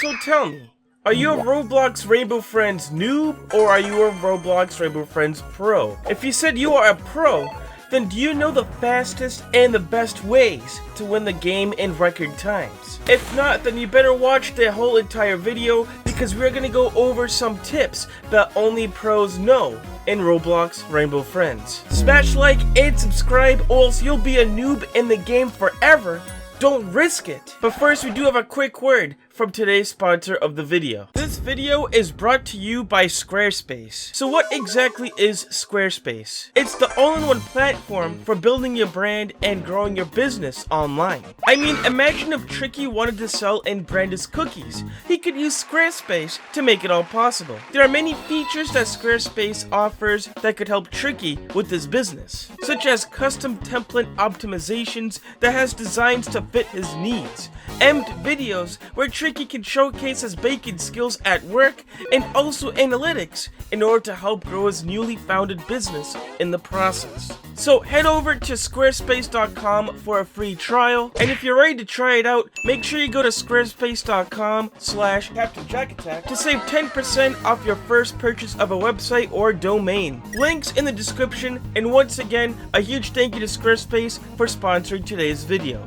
So tell me, are you a Roblox Rainbow Friends noob or are you a Roblox Rainbow Friends pro? If you said you are a pro, then do you know the fastest and the best ways to win the game in record times? If not, then you better watch the whole entire video because we're gonna go over some tips that only pros know in Roblox Rainbow Friends. Smash like and subscribe or else you'll be a noob in the game forever. Don't risk it! But first, we do have a quick word from today's sponsor of the video. This video is brought to you by Squarespace. So what exactly is Squarespace? It's the all-in-one platform for building your brand and growing your business online. I mean, imagine if Tricky wanted to sell in Branda's cookies. He could use Squarespace to make it all possible. There are many features that Squarespace offers that could help Tricky with his business, such as custom template optimizations that has designs to fit his needs, emmed videos where Tricky can showcase his baking skills at work, and also analytics in order to help grow his newly founded business in the process. So head over to squarespace.com for a free trial, and if you're ready to try it out, make sure you go to squarespace.com/CaptainJackAttack to save 10% off your first purchase of a website or domain. Links in the description, and once again, a huge thank you to Squarespace for sponsoring today's video.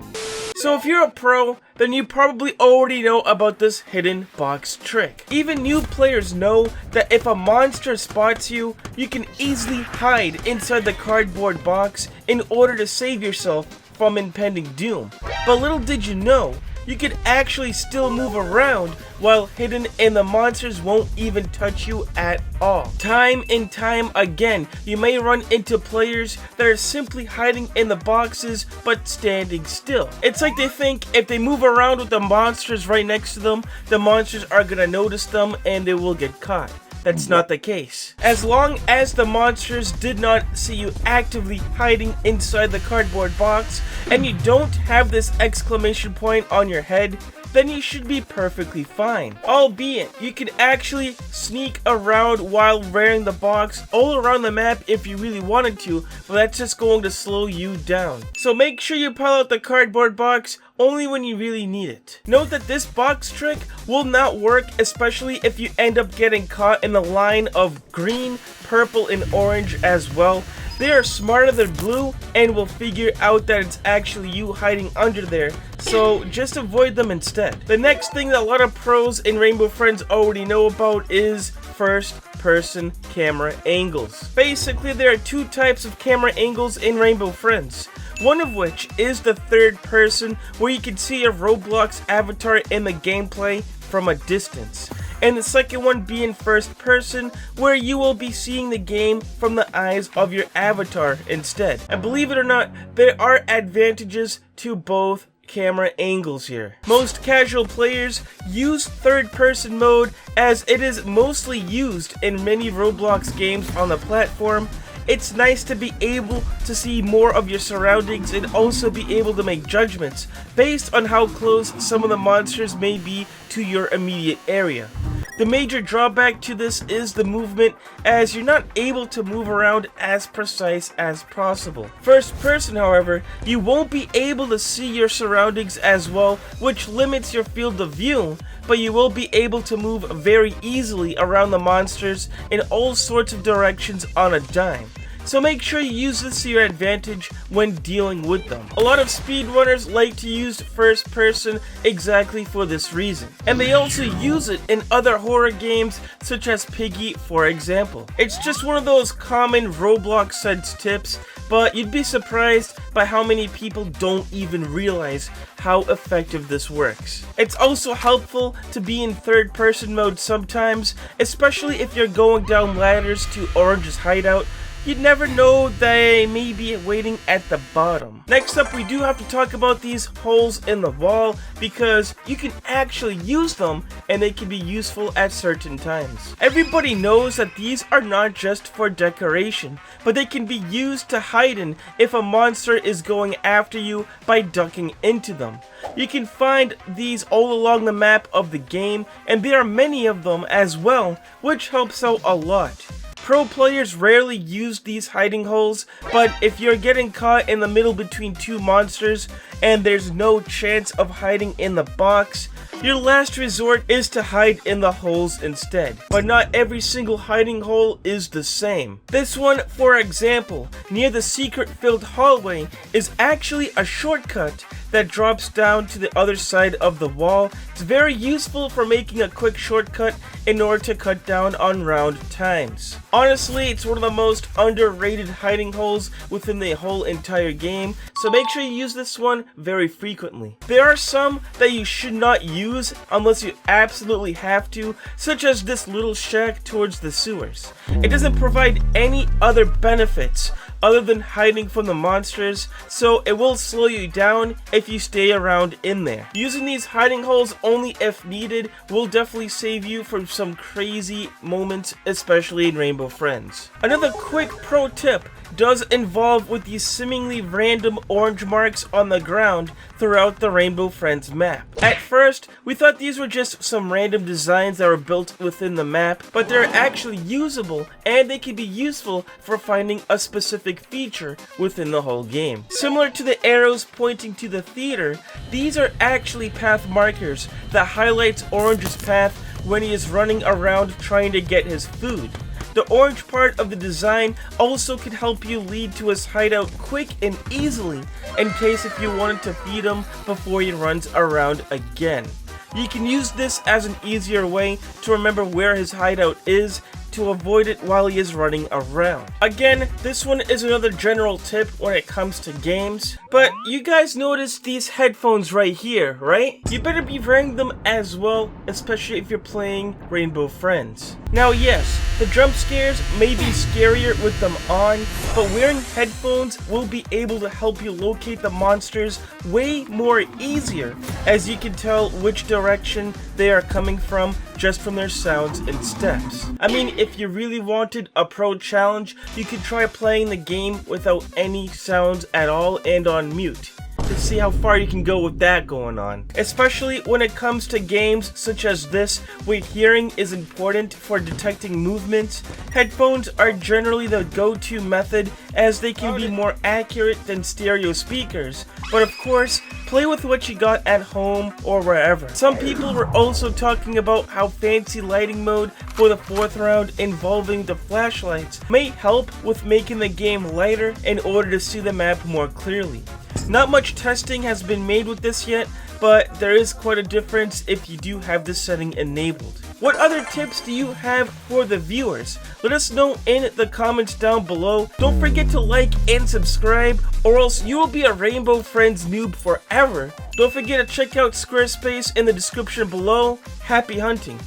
So if you're a pro, then you probably already know about this hidden box trick. Even new players know that if a monster spots you, you can easily hide inside the cardboard box in order to save yourself from impending doom. But little did you know, you could actually still move around while hidden and the monsters won't even touch you at all. Time and time again, you may run into players that are simply hiding in the boxes but standing still. It's like they think if they move around with the monsters right next to them, the monsters are gonna notice them and they will get caught. That's not the case. As long as the monsters did not see you actively hiding inside the cardboard box, and you don't have this exclamation point on your head, then you should be perfectly fine. Albeit, you can actually sneak around while wearing the box all around the map if you really wanted to, but that's just going to slow you down. So make sure you pull out the cardboard box only when you really need it. Note that this box trick will not work, especially if you end up getting caught in the line of green, purple, and orange as well. They are smarter than blue and will figure out that it's actually you hiding under there, so just avoid them instead. The next thing that a lot of pros in Rainbow Friends already know about is first-person camera angles. Basically, there are two types of camera angles in Rainbow Friends. One of which is the third person, where you can see a Roblox avatar in the gameplay from a distance. And the second one being first person, where you will be seeing the game from the eyes of your avatar instead. And believe it or not, there are advantages to both camera angles here. Most casual players use third person mode as it is mostly used in many Roblox games on the platform. It's nice to be able to see more of your surroundings and also be able to make judgments based on how close some of the monsters may be to your immediate area. The major drawback to this is the movement, as you're not able to move around as precise as possible. First person, however, you won't be able to see your surroundings as well, which limits your field of view, but you will be able to move very easily around the monsters in all sorts of directions on a dime. So make sure you use this to your advantage when dealing with them. A lot of speedrunners like to use first person exactly for this reason. And they also use it in other horror games such as Piggy, for example. It's just one of those common Roblox sense tips, but you'd be surprised by how many people don't even realize how effective this works. It's also helpful to be in third person mode sometimes, especially if you're going down ladders to Orange's hideout. You'd never know they may be waiting at the bottom. Next up, we do have to talk about these holes in the wall because you can actually use them and they can be useful at certain times. Everybody knows that these are not just for decoration, but they can be used to hide in if a monster is going after you by ducking into them. You can find these all along the map of the game, and there are many of them as well, which helps out a lot. Pro players rarely use these hiding holes, but if you're getting caught in the middle between two monsters, and there's no chance of hiding in the box, your last resort is to hide in the holes instead. But not every single hiding hole is the same. This one, for example, near the secret-filled hallway, is actually a shortcut that drops down to the other side of the wall. It's very useful for making a quick shortcut in order to cut down on round times. Honestly, it's one of the most underrated hiding holes within the whole entire game, so make sure you use this one very frequently. There are some that you should not use unless you absolutely have to, such as this little shack towards the sewers. It doesn't provide any other benefits other than hiding from the monsters, so it will slow you down if you stay around in there. Using these hiding holes only if needed will definitely save you from some crazy moments, especially in Rainbow Friends. Another quick pro tip does involve with these seemingly random orange marks on the ground throughout the Rainbow Friends map. At first, we thought these were just some random designs that were built within the map, but they're actually usable and they can be useful for finding a specific feature within the whole game. Similar to the arrows pointing to the theater, these are actually path markers that highlights Orange's path when he is running around trying to get his food. The orange part of the design also can help you lead to his hideout quick and easily in case if you wanted to feed him before he runs around again. You can use this as an easier way to remember where his hideout is to avoid it while he is running around. Again, this one is another general tip when it comes to games, but you guys notice these headphones right here, right? You better be wearing them as well, especially if you're playing Rainbow Friends. Now yes, the jump scares may be scarier with them on, but wearing headphones will be able to help you locate the monsters way more easier, as you can tell which direction they are coming from just from their sounds and steps. I mean, if you really wanted a pro challenge, you could try playing the game without any sounds at all and on mute to see how far you can go with that going on. Especially when it comes to games such as this, where hearing is important for detecting movements, headphones are generally the go-to method as they can be more accurate than stereo speakers. But of course, play with what you got at home or wherever. Some people were also talking about how fancy lighting mode for the 4th round involving the flashlights may help with making the game lighter in order to see the map more clearly. Not much testing has been made with this yet, but there is quite a difference if you do have this setting enabled. What other tips do you have for the viewers? Let us know in the comments down below. Don't forget to like and subscribe, or else you will be a Rainbow Friends noob forever. Don't forget to check out Squarespace in the description below. Happy hunting!